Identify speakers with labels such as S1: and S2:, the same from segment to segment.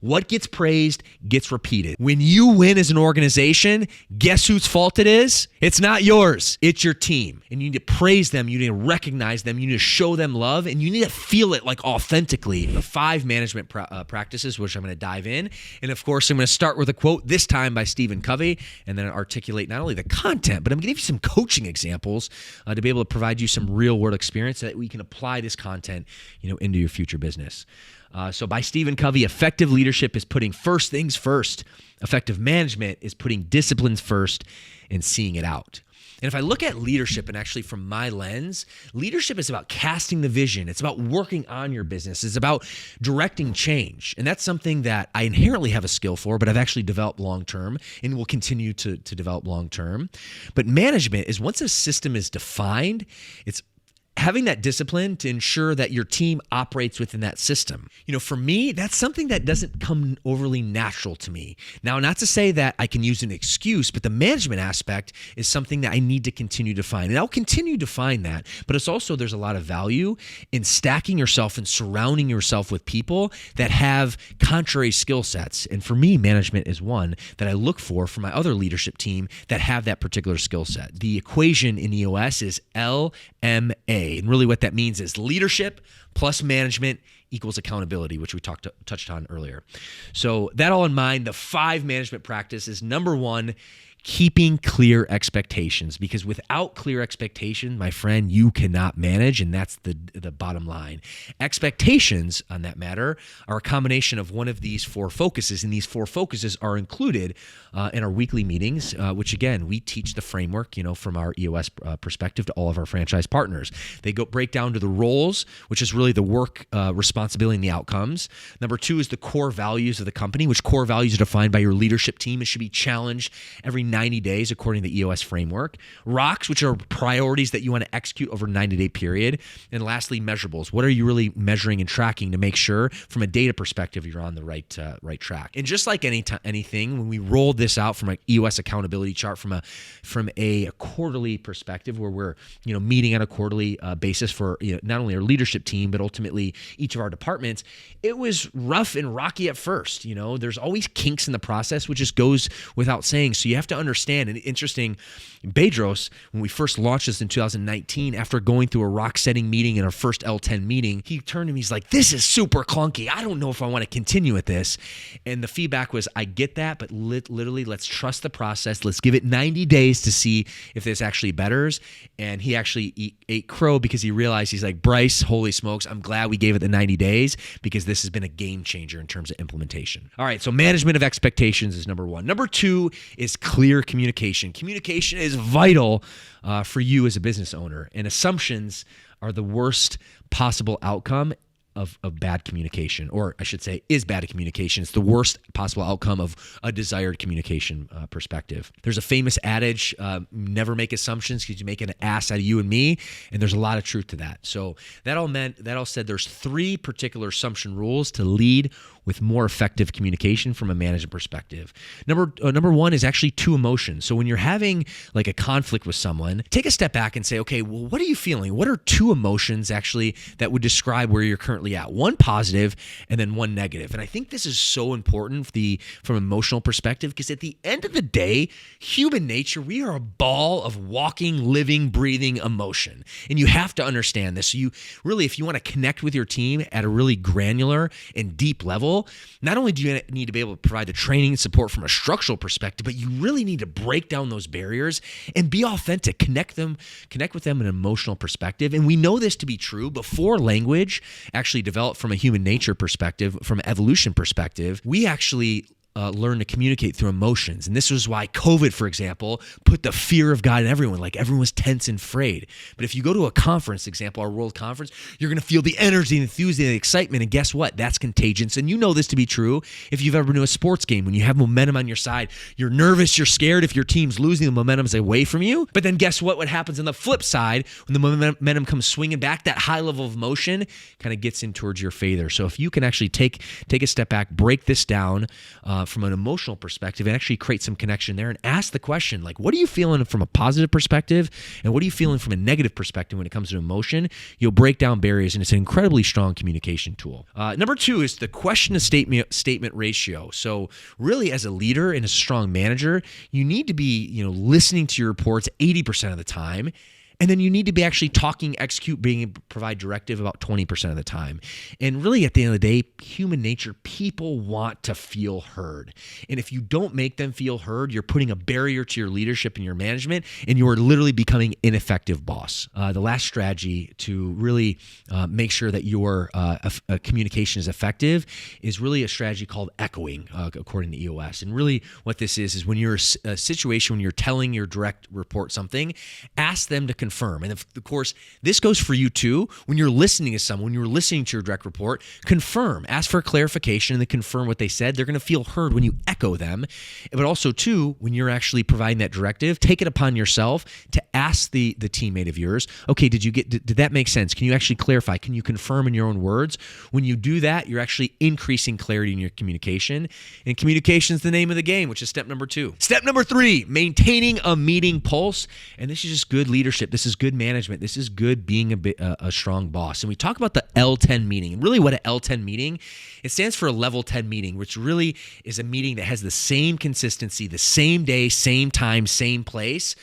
S1: What gets praised gets repeated. When you win as an organization, guess whose fault it is? It's not yours. It's your team. And you need to praise them. You need to recognize them. You need to show them love. And you need to feel it like authentically. The 5 management practices, which I'm going to dive in. And of course, I'm going to start with a quote, this time by Stephen Covey, and then articulate not only the content, but I'm going to give you some coaching examples to be able to provide you some real world experience so that we can apply this content, into your future business. So by Stephen Covey, effective leadership is putting first things first. Effective management is putting disciplines first and seeing it out. And if I look at leadership, and actually from my lens, leadership is about casting the vision. It's about working on your business. It's about directing change. And that's something that I inherently have a skill for, but I've actually developed long-term and will continue to develop long-term. But management is, once a system is defined, it's having that discipline to ensure that your team operates within that system. For me, that's something that doesn't come overly natural to me. Now, not to say that I can use an excuse, but the management aspect is something that I need to continue to find. And I'll continue to find that, but it's also, there's a lot of value in stacking yourself and surrounding yourself with people that have contrary skill sets. And for me, management is one that I look for my other leadership team that have that particular skill set. The equation in EOS is LMA. And really what that means is leadership plus management equals accountability, which we touched on earlier. So that all in mind, the 5 management practices. Number 1, keeping clear expectations, because without clear expectation, my friend, you cannot manage, and that's the bottom line. Expectations on that matter are a combination of one of these 4 focuses, and these 4 focuses are included in our weekly meetings, which again, we teach the framework, from our EOS perspective to all of our franchise partners. They break down to the roles, which is really the work, responsibility, and the outcomes. Number 2 is the core values of the company, which core values are defined by your leadership team. It should be challenged every 90 days according to the EOS framework. Rocks, which are priorities that you want to execute over a 90-day period. And lastly, measurables. What are you really measuring and tracking to make sure from a data perspective you're on the right track? And just like anything, when we rolled this out from an EOS accountability chart from a quarterly perspective, where we're meeting on a quarterly basis for not only our leadership team but ultimately each of our departments, it was rough and rocky at first. There's always kinks in the process, which just goes without saying. So you have to understand. And interesting, Bedros, when we first launched this in 2019, after going through a rock setting meeting in our first L10 meeting, he turned to me, he's like, this is super clunky. I don't know if I want to continue with this. And the feedback was, I get that, but literally let's trust the process. Let's give it 90 days to see if this actually betters. And he actually ate crow because he realized, he's like, Bryce, holy smokes, I'm glad we gave it the 90 days because this has been a game changer in terms of implementation. All right, so management of expectations is number 1. Number 2 is clear communication. Communication is vital for you as a business owner, and assumptions are the worst possible outcome of bad communication, or I should say is bad communication. It's the worst possible outcome of a desired communication perspective. There's a famous adage, never make assumptions because you make an ass out of you and me, and there's a lot of truth to that. So that all said, there's 3 particular assumption rules to lead with more effective communication from a management perspective. Number 1 is actually 2 emotions. So when you're having like a conflict with someone, take a step back and say, okay, well, what are you feeling? What are 2 emotions actually that would describe where you're currently at? 1 positive and then 1 negative. And I think this is so important from an emotional perspective, because at the end of the day, human nature, we are a ball of walking, living, breathing emotion. And you have to understand this. So you really, if you want to connect with your team at a really granular and deep level, not only do you need to be able to provide the training and support from a structural perspective, but you really need to break down those barriers and be authentic, connect with them in an emotional perspective. And we know this to be true before language actually developed from a human nature perspective, from an evolution perspective. We actually learn to communicate through emotions. And this was why COVID, for example, put the fear of God in everyone. Like everyone was tense and afraid. But if you go to a conference, example, our world conference, you're going to feel the energy, the enthusiasm, the excitement. And guess what? That's contagious. And you know this to be true if you've ever been to a sports game. When you have momentum on your side, you're nervous, you're scared. If your team's losing, the momentum's away from you. But then guess what? What happens on the flip side, when the momentum comes swinging back, that high level of motion kind of gets in towards your favor. So if you can actually take a step back, break this down, from an emotional perspective and actually create some connection there and ask the question, like, what are you feeling from a positive perspective and what are you feeling from a negative perspective when it comes to emotion? You'll break down barriers, and it's an incredibly strong communication tool. Number 2 is the question to statement ratio. So really, as a leader and a strong manager, you need to be, listening to your reports 80% of the time. And then you need to be actually talking, execute, being able to provide directive about 20% of the time. And really, at the end of the day, human nature, people want to feel heard. And if you don't make them feel heard, you're putting a barrier to your leadership and your management, and you are literally becoming ineffective boss. The last strategy to really make sure that your communication is effective is really a strategy called echoing, according to EOS. And really what this is when you're a situation, when you're telling your direct report something, ask them to confirm. And of course, this goes for you too. When you're listening to someone, when you're listening to your direct report, confirm, ask for clarification, and then confirm what they said. They're going to feel heard when you echo them. But also too, when you're actually providing that directive, take it upon yourself to ask the teammate of yours, okay, did that make sense? Can you actually clarify? Can you confirm in your own words? When you do that, you're actually increasing clarity in your communication. And communication is the name of the game, which is step number 2. Step number 3, maintaining a meeting pulse. And this is just good leadership. This is good management. This is good being a strong boss. And we talk about the L10 meeting. And really what an L10 meeting, it stands for a level 10 meeting, which really is a meeting that has the same consistency, the same day, same time, same place.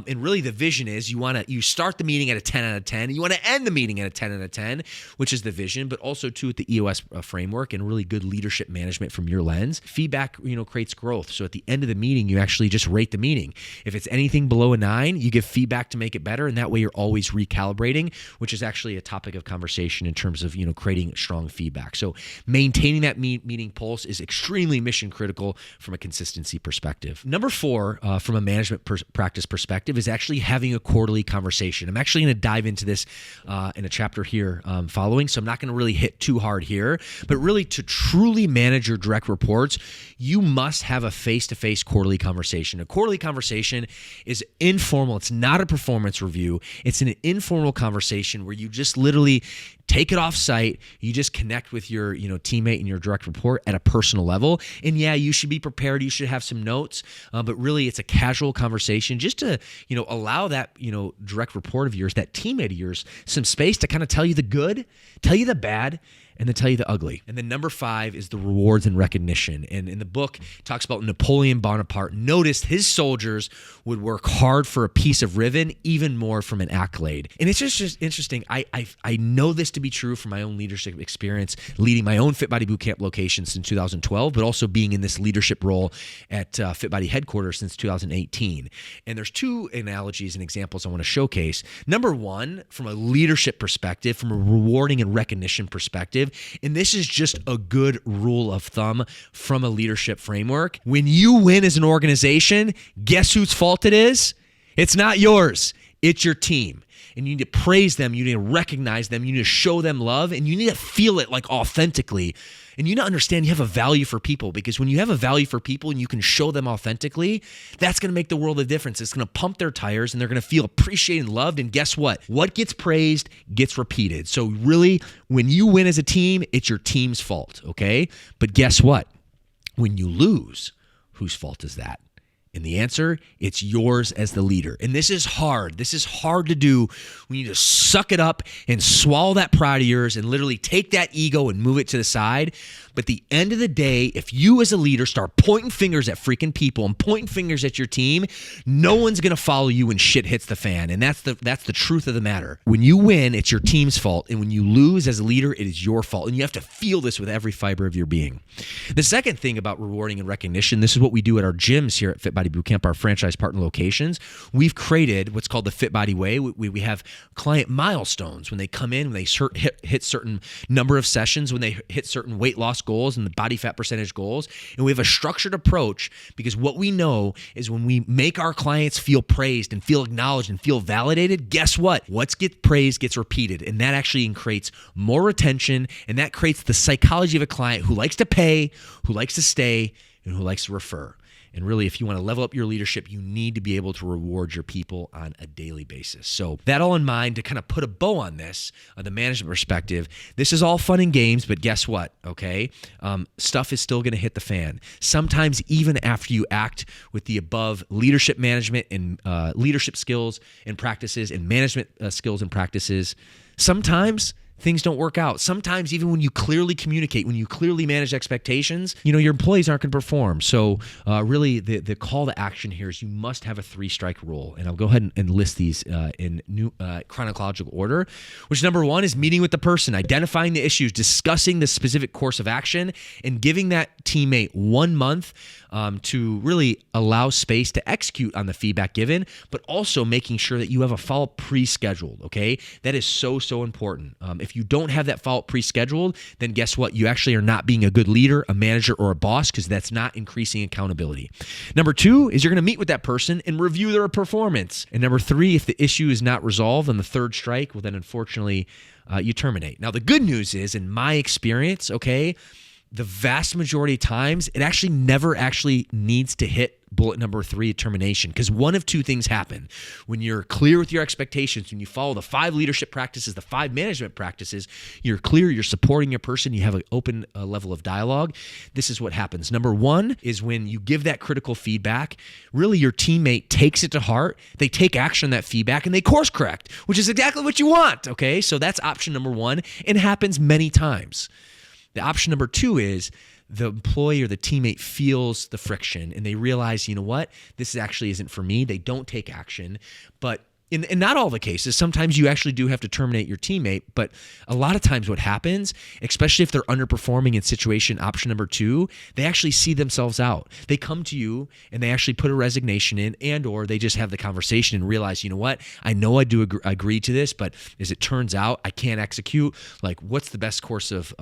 S1: And really the vision is you start the meeting at a 10 out of 10, and you want to end the meeting at a 10 out of 10, which is the vision, but also too with the EOS framework and really good leadership management from your lens. Feedback, creates growth. So at the end of the meeting, you actually just rate the meeting. If it's anything below a 9, you give feedback to make it better, and that way you're always recalibrating, which is actually a topic of conversation in terms of, creating strong feedback. So maintaining that meeting pulse is extremely mission critical from a consistency perspective. Number 4, from a management practice perspective, is actually having a quarterly conversation. I'm actually going to dive into this in a chapter here following, so I'm not going to really hit too hard here, but really to truly manage your direct reports, you must have a face-to-face quarterly conversation. A quarterly conversation is informal. It's not a performance review. It's an informal conversation where you just literally take it off site. You just connect with your, teammate and your direct report at a personal level. And yeah, you should be prepared. You should have some notes, but really it's a casual conversation just to, allow that, direct report of yours, that teammate of yours, some space to kind of tell you the good, tell you the bad, and then tell you the ugly. And then number 5 is the rewards and recognition. And in the book, it talks about Napoleon Bonaparte noticed his soldiers would work hard for a piece of ribbon, even more from an accolade. And it's just interesting. I know this to be true from my own leadership experience, leading my own Fit Body Bootcamp location since 2012, but also being in this leadership role at Fit Body headquarters since 2018. And there's 2 analogies and examples I want to showcase. Number 1, from a leadership perspective, from a rewarding and recognition perspective, and this is just a good rule of thumb from a leadership framework. When you win as an organization, guess whose fault it is? It's not yours. It's your team. And you need to praise them. You need to recognize them. You need to show them love. And you need to feel it like authentically. And you need to understand you have a value for people, because when you have a value for people and you can show them authentically, that's going to make the world a difference. It's going to pump their tires and they're going to feel appreciated and loved. And guess what? What gets praised gets repeated. So really, when you win as a team, it's your team's fault, okay? But guess what? When you lose, whose fault is that? And the answer, it's yours as the leader. And this is hard. This is hard to do. We need to suck it up and swallow that pride of yours and literally take that ego and move it to the side. But at the end of the day, if you as a leader start pointing fingers at freaking people and pointing fingers at your team, no one's going to follow you when shit hits the fan. And that's the truth of the matter. When you win, it's your team's fault. And when you lose as a leader, it is your fault. And you have to feel this with every fiber of your being. The second thing about rewarding and recognition, this is what we do at our gyms here at Fit Body Bootcamp, our franchise partner locations. We've created what's called the Fit Body Way. We have client milestones when they come in, when they hit certain number of sessions, when they hit certain weight loss goals and the body fat percentage goals. And we have a structured approach, because what we know is when we make our clients feel praised and feel acknowledged and feel validated, guess what? What gets praised gets repeated. And that actually creates more retention, and that creates the psychology of a client who likes to pay, who likes to stay, and who likes to refer. And really, if you want to level up your leadership, you need to be able to reward your people on a daily basis. So that all in mind, to kind of put a bow on this, the management perspective, this is all fun and games, but guess what? Okay, stuff is still going to hit the fan. Sometimes even after you act with the above leadership management and leadership skills and practices and management skills and practices, sometimes things don't work out. Sometimes even when you clearly communicate, when you clearly manage expectations, your employees aren't going to perform. So really the call to action here is you must have a 3-strike rule. And I'll go ahead and list these in new chronological order, which number 1 is meeting with the person, identifying the issues, discussing the specific course of action, and giving that teammate 1 month to really allow space to execute on the feedback given, but also making sure that you have a follow-up pre-scheduled, okay? That is so important. If you don't have that follow-up pre-scheduled, then guess what? You actually are not being a good leader, a manager, or a boss, because that's not increasing accountability. Number 2 is you're going to meet with that person and review their performance. And number 3, if the issue is not resolved on the 3rd strike, well, then unfortunately, you terminate. Now, the good news is, in my experience, okay, the vast majority of times, it actually never actually needs to hit bullet number 3, termination, because one of 2 things happen. When you're clear with your expectations, when you follow the 5 leadership practices, the 5 management practices, you're clear, you're supporting your person, you have an open level of dialogue. This is what happens. Number 1 is when you give that critical feedback, really your teammate takes it to heart, they take action on that feedback, and they course correct, which is exactly what you want, okay? So that's option number 1, and happens many times. The option number 2 is the employee or the teammate feels the friction and they realize, you know what, this actually isn't for me. They don't take action, but in not all the cases, sometimes you actually do have to terminate your teammate, but a lot of times what happens, especially if they're underperforming in situation option number 2, they actually see themselves out. They come to you and they actually put a resignation in, and or they just have the conversation and realize, you know what, I know I do agree to this, but as it turns out, I can't execute. Like, what's the best course of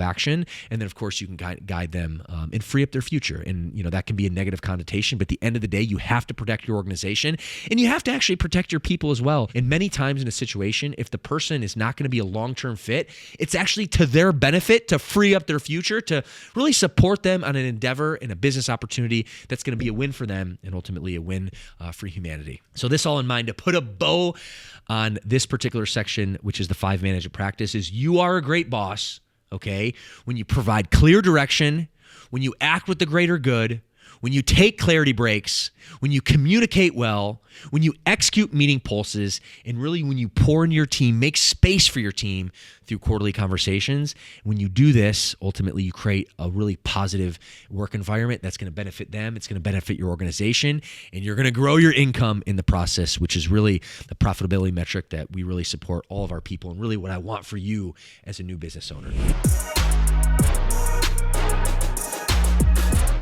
S1: action? And then of course you can guide them and free up their future. And that can be a negative connotation, but at the end of the day, you have to protect your organization and you have to actually protect your people as well. And many times in a situation, if the person is not going to be a long-term fit, it's actually to their benefit to free up their future, to really support them on an endeavor and a business opportunity that's going to be a win for them and ultimately a win for humanity. So this all in mind, to put a bow on this particular section, which is the 5 management practices, you are a great boss, okay? When you provide clear direction, when you act with the greater good, when you take clarity breaks, when you communicate well, when you execute meeting pulses, and really when you pour into your team, make space for your team through quarterly conversations. When you do this, ultimately you create a really positive work environment that's going to benefit them, it's going to benefit your organization, and you're going to grow your income in the process, which is really the profitability metric that we really support all of our people and really what I want for you as a new business owner.